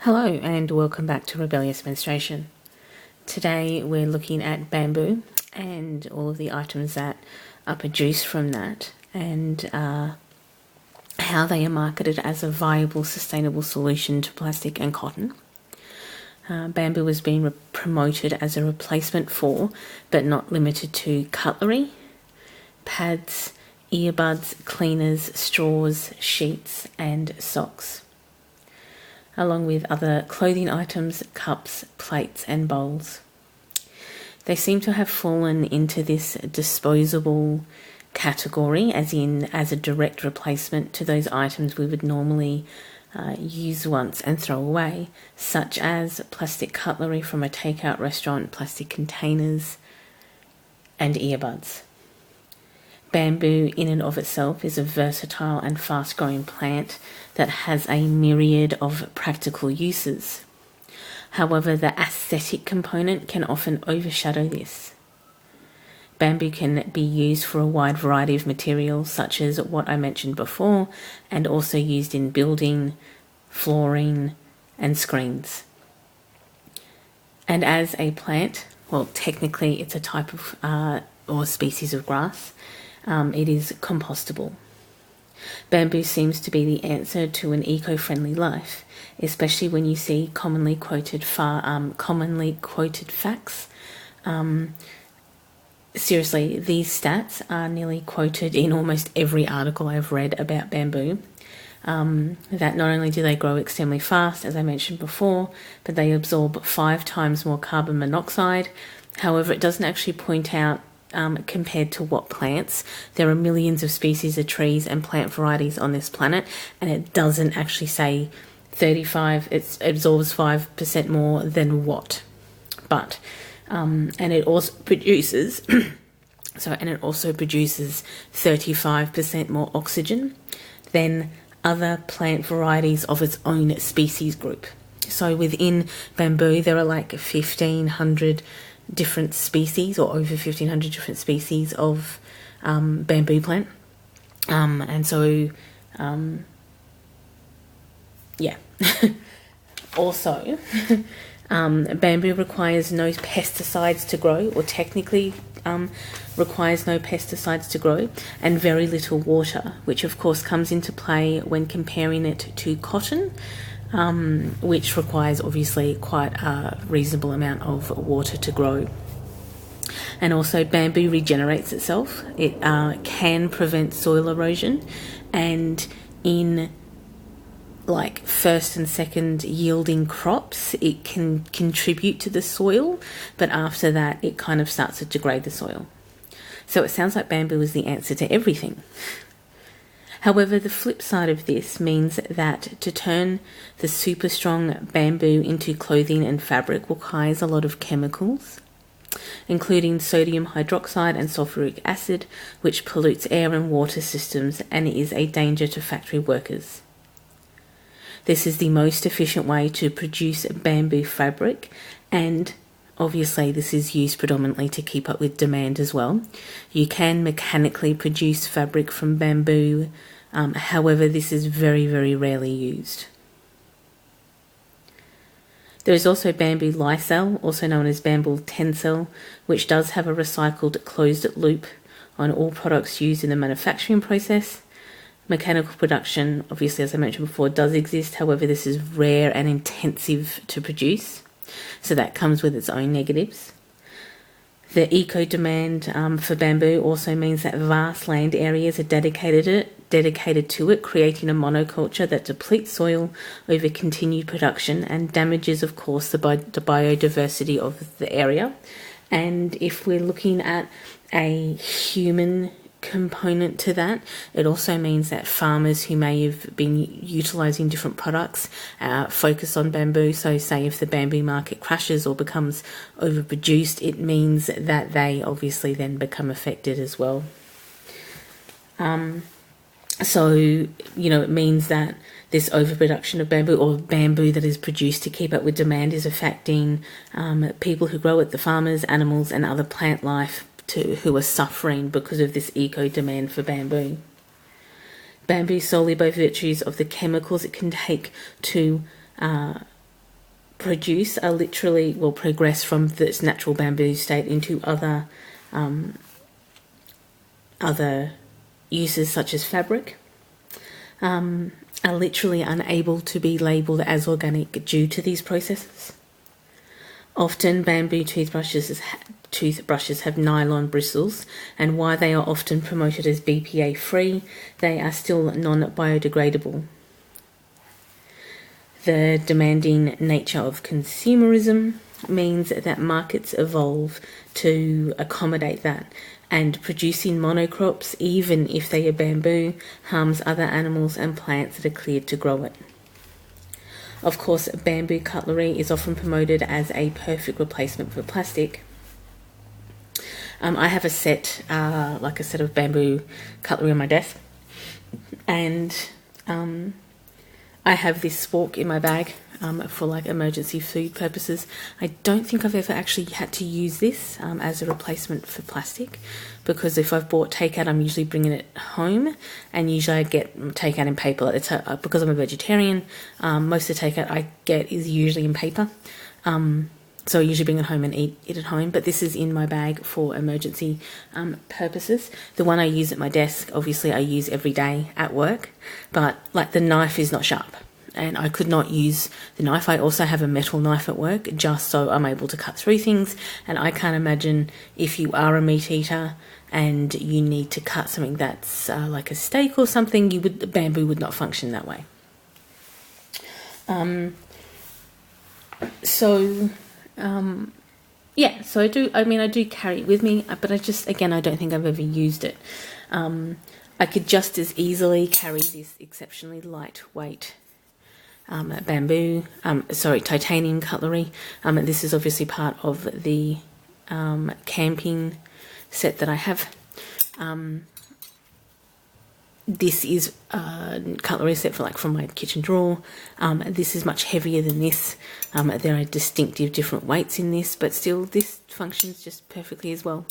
Hello and welcome back to Rebellious Menstruation. Today we're looking at bamboo and all of the items that are produced from that and how they are marketed as a viable, sustainable solution to plastic and cotton. Bamboo is being promoted as a replacement for, but not limited to, cutlery, pads, earbuds, cleaners, straws, sheets and socks, along with other clothing items, cups, plates and bowls. They seem to have fallen into this disposable category, as a direct replacement to those items we would normally use once and throw away, such as plastic cutlery from a takeout restaurant, plastic containers and earbuds. Bamboo in and of itself is a versatile and fast-growing plant that has a myriad of practical uses. However, the aesthetic component can often overshadow this. Bamboo can be used for a wide variety of materials, such as what I mentioned before, and also used in building, flooring, and screens. And as a plant, well, technically it's a type of or species of grass. It is compostable. Bamboo seems to be the answer to an eco-friendly life, especially when you see commonly quoted facts. Seriously, these stats are nearly quoted in almost every article I've read about bamboo. That not only do they grow extremely fast, as I mentioned before, but they absorb 5 times more carbon monoxide. However, it doesn't actually point out compared to what plants. There are millions of species of trees and plant varieties on this planet, and it doesn't actually say 35, it absorbs 5% more than what. But, and it also produces, and it also produces 35% more oxygen than other plant varieties of its own species group. So within bamboo, there are like 1,500 different species, or over 1,500 different species of bamboo plant. Also, bamboo requires no pesticides to grow, or technically requires no pesticides to grow, and very little water, which of course comes into play when comparing it to cotton, which requires obviously quite a reasonable amount of water to grow. And also bamboo regenerates itself. It can prevent soil erosion, and in like first and second yielding crops it can contribute to the soil, but after that it kind of starts to degrade the soil. So it sounds like bamboo is the answer to everything. However, the flip side of this means that to turn the super strong bamboo into clothing and fabric requires a lot of chemicals, including sodium hydroxide and sulfuric acid, which pollutes air and water systems and is a danger to factory workers. This is the most efficient way to produce bamboo fabric, and obviously this is used predominantly to keep up with demand as well. You can mechanically produce fabric from bamboo, however this is very, very rarely used. There is also bamboo lyocell, also known as bamboo tencel, which does have a recycled closed loop on all products used in the manufacturing process. Mechanical production, obviously, as I mentioned before, does exist. However, this is rare and intensive to produce, so that comes with its own negatives. The eco-demand for bamboo also means that vast land areas are dedicated to it, creating a monoculture that depletes soil over continued production and damages, of course, the biodiversity of the area. And if we're looking at a human component to that, it also means that farmers who may have been utilising different products focus on bamboo. So say if the bamboo market crashes or becomes overproduced, it means that they obviously then become affected as well. It means that this overproduction of bamboo, or bamboo that is produced to keep up with demand, is affecting people who grow it, the farmers, animals and other plant life who are suffering because of this eco-demand for bamboo. Bamboo solely by virtues of the chemicals it can take to produce are literally will progress from this natural bamboo state into other uses such as fabric, are literally unable to be labelled as organic due to these processes. Often bamboo toothbrushes have nylon bristles, and while they are often promoted as BPA free, they are still non-biodegradable. The demanding nature of consumerism means that markets evolve to accommodate that, and producing monocrops, even if they are bamboo, harms other animals and plants that are cleared to grow it. Of course, bamboo cutlery is often promoted as a perfect replacement for plastic. I have a set of bamboo cutlery on my desk, and I have this fork in my bag for like emergency food purposes. I don't think I've ever actually had to use this as a replacement for plastic, because if I've bought takeout, I'm usually bringing it home, and usually I get takeout in paper. Because I'm a vegetarian, most of the takeout I get is usually in paper. So I usually bring it home and eat it at home, but this is in my bag for emergency purposes. The one I use at my desk, obviously I use every day at work, but like the knife is not sharp, and I could not use the knife. I also have a metal knife at work just so I'm able to cut through things, and I can't imagine if you are a meat eater and you need to cut something that's like a steak or something, bamboo would not function that way. So I do carry it with me, but I don't think I've ever used it. I could just as easily carry this exceptionally lightweight titanium cutlery. This is obviously part of the camping set that I have. This is a cutlery set from my kitchen drawer. This is much heavier than this. There are distinctive different weights in this, but still this functions just perfectly as well.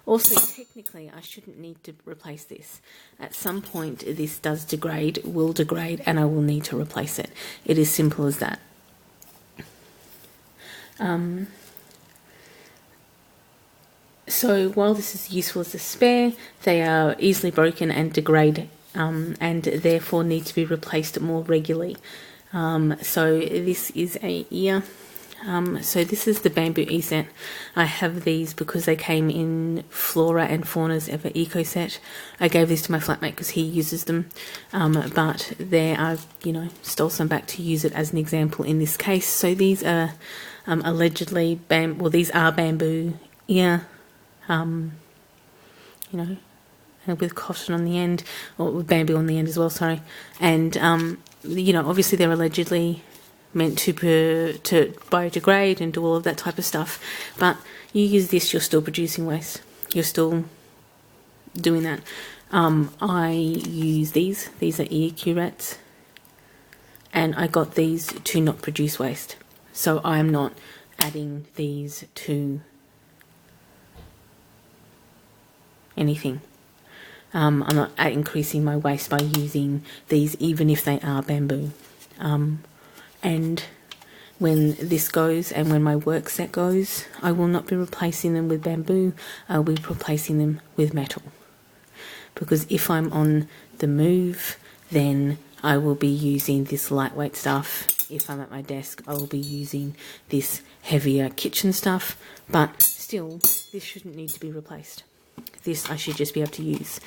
Also, technically, I shouldn't need to replace this. At some point, this will degrade, and I will need to replace it. It is simple as that. So while this is useful as a spare, they are easily broken and degrade, and therefore need to be replaced more regularly. So this is a ear. So this is the bamboo e-set. I have these because they came in Flora and Fauna's Ever Eco set. I gave these to my flatmate because he uses them, but I stole some back to use it as an example in this case. So these are allegedly these are bamboo ear, with cotton on the end, or with bamboo on the end as well, sorry. And, obviously they're allegedly meant to biodegrade and do all of that type of stuff. But you use this, you're still producing waste. You're still doing that. I use these. These are ear curettes. And I got these to not produce waste. So I'm not adding these to anything. I'm not increasing my waste by using these, even if they are bamboo. And when this goes, and when my work set goes, I will not be replacing them with bamboo. I'll be replacing them with metal. Because if I'm on the move, then I will be using this lightweight stuff. If I'm at my desk, I will be using this heavier kitchen stuff. But still, this shouldn't need to be replaced. This I should just be able to use.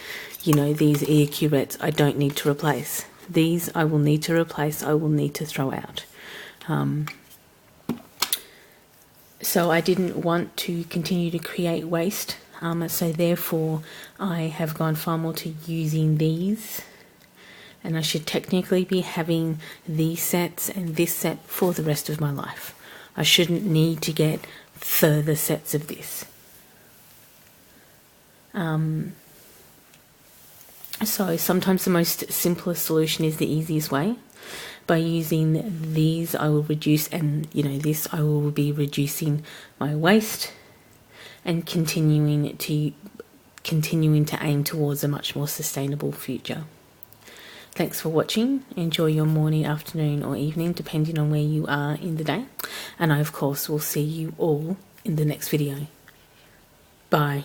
These ear curettes I don't need to replace. These I will need to replace, I will need to throw out. So I didn't want to continue to create waste. So therefore I have gone far more to using these. And I should technically be having these sets and this set for the rest of my life. I shouldn't need to get further sets of this. So sometimes the most simplest solution is the easiest way. By using these, I will reduce, and this I will be reducing my waste and continuing to aim towards a much more sustainable future. Thanks for watching. Enjoy your morning, afternoon or evening, depending on where you are in the day. And I, of course, will see you all in the next video. Bye.